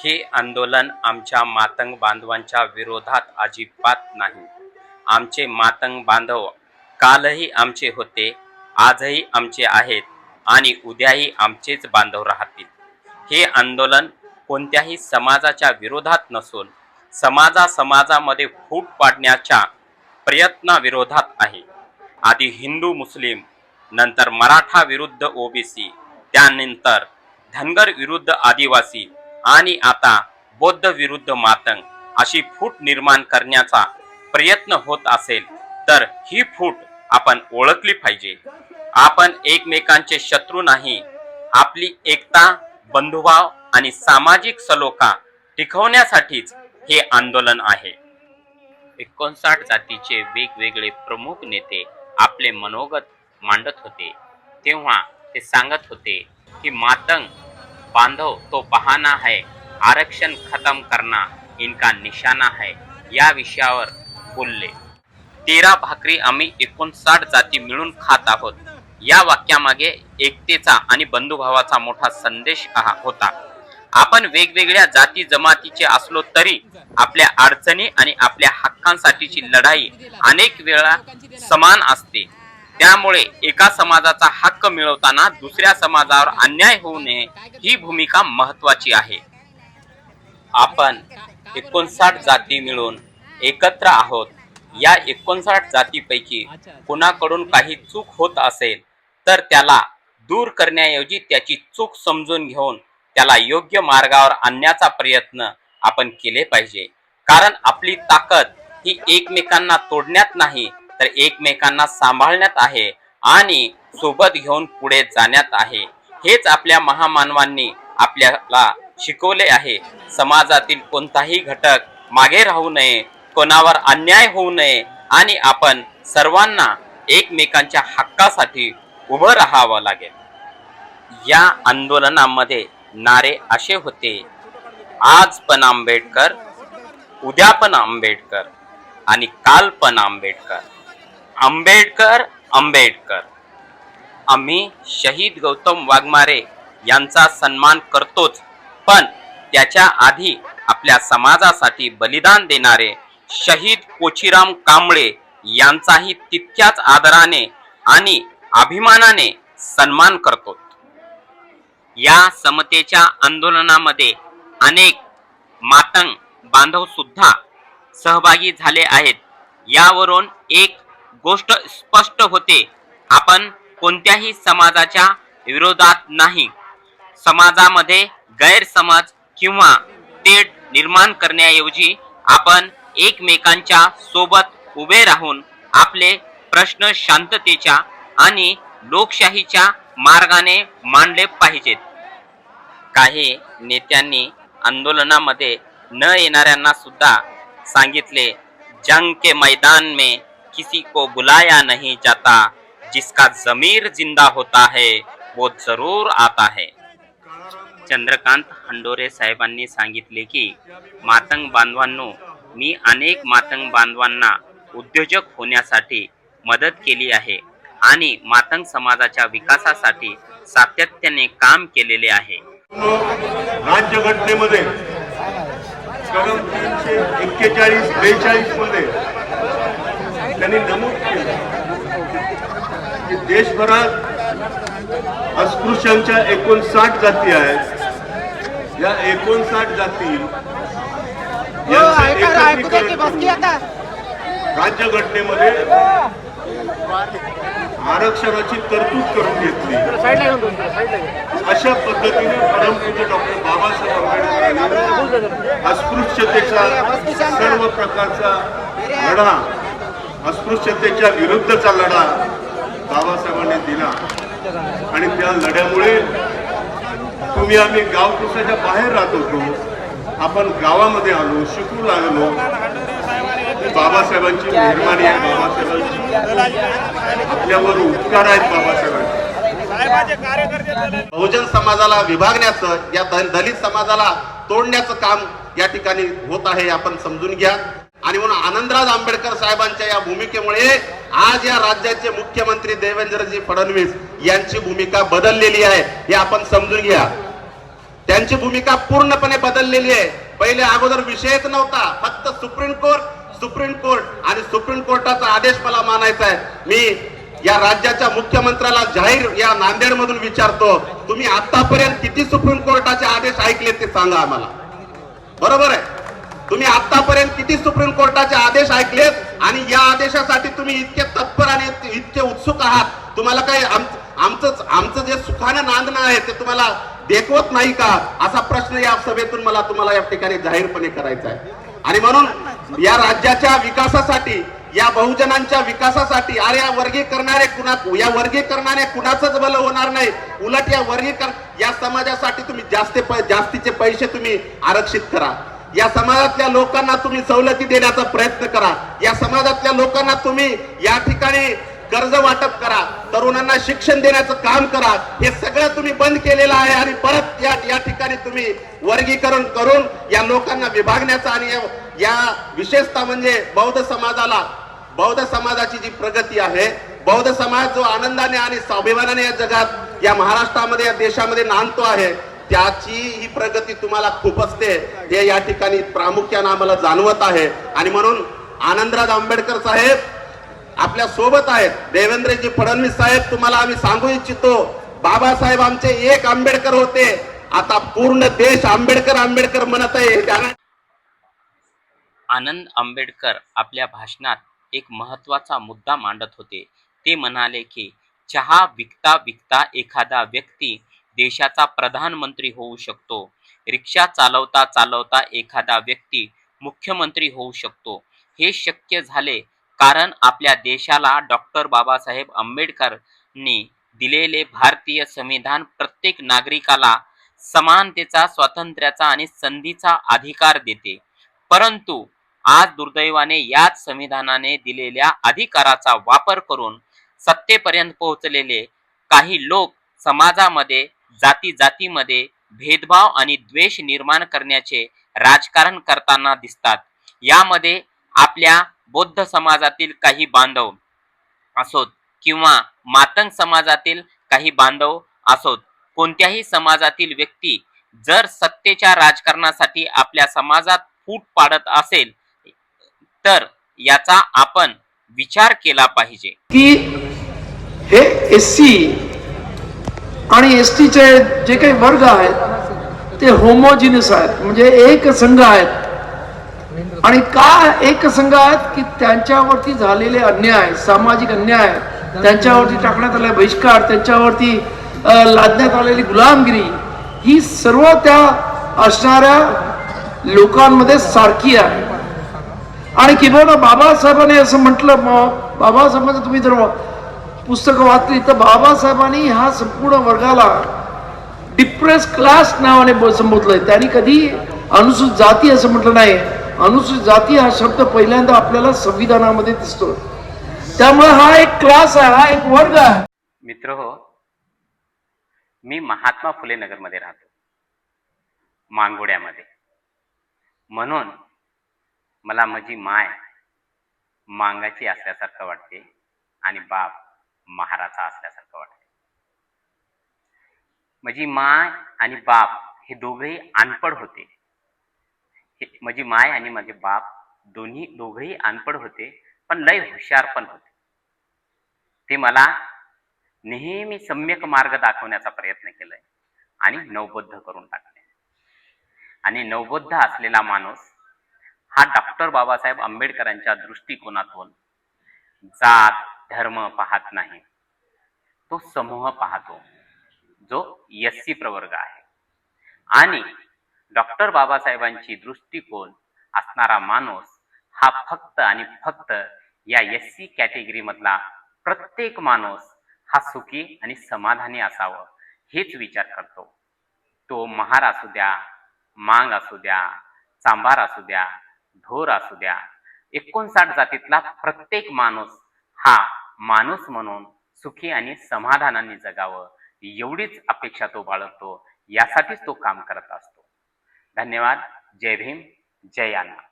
हे आंदोलन आमच्या मातंग बांधवांच्या विरोधात अजिबात नाही. आमचे मातंग बांधव कालही आमचे होते, आजही आमचे आहेत आणि उद्याही आमचेच बांधव राहतील. हे आंदोलन कोणत्याही समाजाच्या विरोधात नसून समाजामध्ये फूट पाडण्याच्या प्रयत्नाविरोधात आहे. आधी हिंदू मुस्लिम, नंतर मराठा विरुद्ध ओबीसी, त्यानंतर धनगर विरुद्ध आदिवासी आणि आता बौद्ध विरुद्ध मातंग अशी फूट निर्माण करण्याचा प्रयत्न होत असेल तर ही फूट आपण ओळखली पाहिजे. आपण एकमेकांचे शत्रू नाही. आपली एकता, बंधुभाव आणि सामाजिक सलोखा टिकवण्यासाठीच हे आंदोलन आहे. 59 जातीचे वेगवेगळे प्रमुख नेते आपले मनोगत मांडत होते तेव्हा ते सांगत होते की मातंग बांधव तो बहाना है, आरक्षण खत्म करना इनका निशाना है या विषयावर बोलले. 13 भाकरी आम्ही 59 जाती मिळून खात आहोत या वाक्यामागे एकतेचा आणि बंधुभावाचा मोठा संदेश होता. आपण वेगवेगळ्या जाती जमातीचे असलो तरी आपल्या अडचणी आणि आपल्या हक्कांसाठीची लढाई अनेक वेळा समान असते. त्यामुळे एका समाजाचा हक्क मिळवताना दुसऱ्या समाजावर अन्याय होऊ नये ही भूमिका महत्वाची आहे. आपण 59 जाती मिळून एकत्र आहोत. या 59 जातीपैकी कोणाकडून काही चूक होत असेल तर त्याला दूर करण्याऐवजी त्याची चूक समजून घेऊन त्याला योग्य मार्गावर आणण्याचा प्रयत्न आपण केले पाहिजे. कारण आपली ताकद ही एकमेकांना तोडण्यात नाही तर एकमेकांना सांभाळण्यात आहे आणि सोबत घेऊन पुढे जाण्यात आहे. हेच आपल्या महामानवांनी आपल्याला शिकवले आहे. समाजातील कोणताही घटक मागे राहू नये, कोणावर अन्याय होऊ नये आणि आपण सर्वांना एकमेकांच्या हक्कासाठी उभं राहावं लागेल. या आंदोलनामध्ये नारे असे होते, आज पण आंबेडकर, उद्या पण आंबेडकर आणि काल पण आंबेडकर. आंबेडकर आंबेडकर. आम्ही शहीद गौतम वाघमारे यांचा सन्मान करतोच, पण त्याच्या आधी आपल्या समाजासाठी बलिदान देणारे शहीद कोचीराम कांबळे यांचाही तितक्याच आदराने आणि अभिमानाने सन्मान करतो. या समतेच्या आंदोलनामध्ये अनेक मातंग बांधव सुद्धा सहभागी झाले आहेत. यावरून एक गोष्ट स्पष्ट होते, आपण कोणत्याही समाजाच्या विरोधात नाही. समाजामध्ये गैरसमज किंवा तेढ निर्माण करण्याऐवजी आपण एकमेकांच्या सोबत उभे राहून आपले प्रश्न शांततेच्या आणि लोकशाहीच्या मार्गाने मांडले पाहिजेत. काही नेत्यांनी आंदोलनामध्ये न येणाऱ्यांना सुद्धा सांगितले, जंग के मैदान में किसी को बुलाया नहीं जाता, जिसका जमीर जिंदा होता है वो जरूर आता है. चंद्रकांत हंडोरे साहेबांनी सांगितले की मातंग बांधवांनो, मी अनेक मातंग बांधवांना उद्योजक होण्यासाठी मदत केली आहे आणि मातंग समाजाच्या विकासासाठी सातत्याने काम केलेले आहे. राज्यघटनेमध्ये कलम 341-42 मध्ये त्यांनी नमूद केलं की देशभरात अस्पृश्यांच्या 59 जाती आहेत. या 59 जाती राज्यघटनेमध्ये आरक्षणाची तरतूद करून घेतली. अशा पद्धतीने परमपूज्य डॉक्टर बाबासाहेब आंबेडकरांनी अस्पृश्यतेचा सर्व प्रकारचा लढा, अस्पृश्यतेच्या विरुद्धचा लढा बाबासाहेबांनी दिला आणि त्या लढ्यामुळे तुम्ही आम्ही गावकुसाच्या बाहेर राहत होतो, आपण गावामध्ये आलो, शिकू लागलो. बाबासाहेबांची मेहरबानी आहे, बाबासाहेबांची आपल्यावर उपकार आहेत बाबासाहेबांचे. बहुजन समाजाला विभागण्याचं, या दलित समाजाला तोडण्याचं काम या ठिकाणी होत आहे, आपण समजून घ्या. आणि म्हणून आनंदराज आंबेडकर साहेबांच्या या भूमिकेमुळे आज या राज्याचे मुख्यमंत्री देवेंद्रजी फडणवीस यांची भूमिका बदललेली आहे, हे आपण समजून घ्या. त्यांची भूमिका पूर्णपणे बदललेली आहे. पहिले अगोदर विषयच नव्हता, फक्त सुप्रीम कोर्ट आणि सुप्रीम कोर्टाचा आदेश मला मानायचा आहे. मी या राज्याच्या मुख्यमंत्र्याला जाहीर या नांदेड मधून विचारतो, तुम्ही आतापर्यंत किती सुप्रीम कोर्टाचे आदेश ऐकले ते सांगा आम्हाला. बरोबर आहे, तुम्ही आतापर्यंत किती सुप्रीम कोर्टाचे आदेश ऐकलेत आणि या आदेशासाठी तुम्ही इतके तत्पर आणि इतके उत्सुक आहात. तुम्हाला काही आमचं जे सुखानं नांदणं आहे ते तुम्हाला देखवत नाही का, असा प्रश्न या सभेतून मला तुम्हाला या ठिकाणी जाहीरपणे करायचा आहे. आणि म्हणून या राज्याच्या विकासासाठी, या बहुजनांच्या विकासासाठी, अरे या वर्गीकरणाने कुणाचंच भलं होणार नाही. उलट या समाजासाठी तुम्ही जास्तीचे पैसे तुम्ही आरक्षित करा. या समाजातल्या लोकांना तुम्ही सवलती देण्याचा प्रयत्न करा. या समाजातल्या लोकांना तुम्ही या ठिकाणी कर्ज वाटप करा, तरुणांना शिक्षण देण्याचं काम करा. हे सगळं तुम्ही बंद केलेलं आहे आणि परत या ठिकाणी तुम्ही वर्गीकरण करून या लोकांना विभागण्याचा आणि या विशेषतः म्हणजे बौद्ध समाजाची जी प्रगती आहे, बौद्ध समाज जो आनंदाने आणि स्वाभिमानाने या जगात, या महाराष्ट्रामध्ये, या देशामध्ये नांदतो आहे, त्याची ही प्रगती तुम्हाला खूप असते हे या ठिकाणी प्रामुख्याने आम्हाला जाणवत आहे. आणि म्हणून आनंदराज आंबेडकर साहेब आपल्या सोबत आहेत. देवेंद्रजी फडणवीस साहेब, तुम्हाला आम्ही सांगू इच्छितो, बाबासाहेब आमचे एक आंबेडकर होते, आता पूर्ण देश आंबेडकर म्हणत आहे. आनंद आंबेडकर आपल्या भाषणात एक महत्त्वाचा मुद्दा मांडत होते. ते म्हणाले की चहा विकता विकता एखादा व्यक्ती देशाचा प्रधानमंत्री होऊ शकतो, रिक्षा चालवता चालवता एखादा व्यक्ती मुख्यमंत्री होऊ शकतो. हे शक्य झाले कारण आपल्या देशाला डॉक्टर बाबासाहेब आंबेडकरांनी दिलेले भारतीय संविधान प्रत्येक नागरिकाला समानतेचा, स्वातंत्र्याचा आणि संधीचा अधिकार देते. परंतु आज दुर्दैवाने याच संविधानाने दिलेल्या अधिकाराचा वापर करून सत्तेपर्यंत पोहोचलेले काही लोक समाजामध्ये जातीमध्ये भेदभाव आणि द्वेष निर्माण करण्याचे राजकारण करताना दिसतात. यामध्ये आपल्या बौद्ध समाजातील काही बांधव असोत किंवा मातंग समाजातील काही बांधव असोत, कोणत्याही समाजातील व्यक्ती जर सत्तेच्या राजकारणासाठी आपल्या समाजात फूट पाडत असेल तर याचा आपण विचार केला पाहिजे की हे एससी आणि एसटीचे जे काही वर्ग आहेत ते होमोजिनस आहेत, म्हणजे एक संघ आहेत. आणि का एक संघ आहेत की त्यांच्यावरती झालेले अन्याय, सामाजिक अन्याय, त्यांच्यावरती टाकण्यात आलेला बहिष्कार, त्यांच्यावरती लादण्यात आलेली गुलामगिरी, ही सर्व त्या असणाऱ्या लोकांमध्ये सारखी आहे. आणि किंवा बाबासाहेबांनी असं म्हटलं, बाबासाहेबांचं तुम्ही जर पुस्तकं वाचली तर बाबासाहेबांनी ह्या संपूर्ण वर्गाला डिप्रेस क्लास नावाने संबोधलंय. त्यांनी कधी अनुसूचित जाती असं म्हटलं नाही. अनुसूचित जाती हा शब्द पहिल्यांदा आपल्याला संविधानामध्ये दिसतो. त्यामुळे हा एक क्लास आहे, हा एक वर्ग आहे. मित्रहो, मी महात्मा फुले नगरमध्ये राहतो, मांगोड्यामध्ये. म्हणून मला माझी माय मांगाची असल्यासारखं वाटते आणि बाप महाराचा असल्यासारखं वाटते. माझी माय आणि बाप हे दोघेही अनपढ होते. माझी माय आणि माझे बाप दोघेही अनपढ होते, पण लय हुशार पण होते. ते मला नेहमी सम्यक मार्ग दाखवण्याचा प्रयत्न केलाय आणि नवबोद्ध करून टाकले. आणि नवबोद्ध असलेला माणूस हा डॉक्टर बाबासाहेब आंबेडकरांच्या दृष्टिकोनातून जात धर्म पाहत नाही, तो समूह पाहतो, जो एससी प्रवर्ग आहे. आणि डॉक्टर बाबासाहेबांची दृष्टिकोन असणारा माणूस हा फक्त आणि फक्त या एससी कॅटेगरी मधला प्रत्येक माणूस हा सुखी आणि समाधानी असावं हेच विचार करतो. तो महार असू द्या, मांग असू द्या, चांभार असू द्या, ढोर असू द्या, 59 जातीतला प्रत्येक माणूस हा माणूस म्हणून सुखी आणि समाधानाने जगावं एवढीच अपेक्षा तो बाळगतो. यासाठीच तो काम करत असतो. धन्यवाद. जय भीम, जय अण्णा.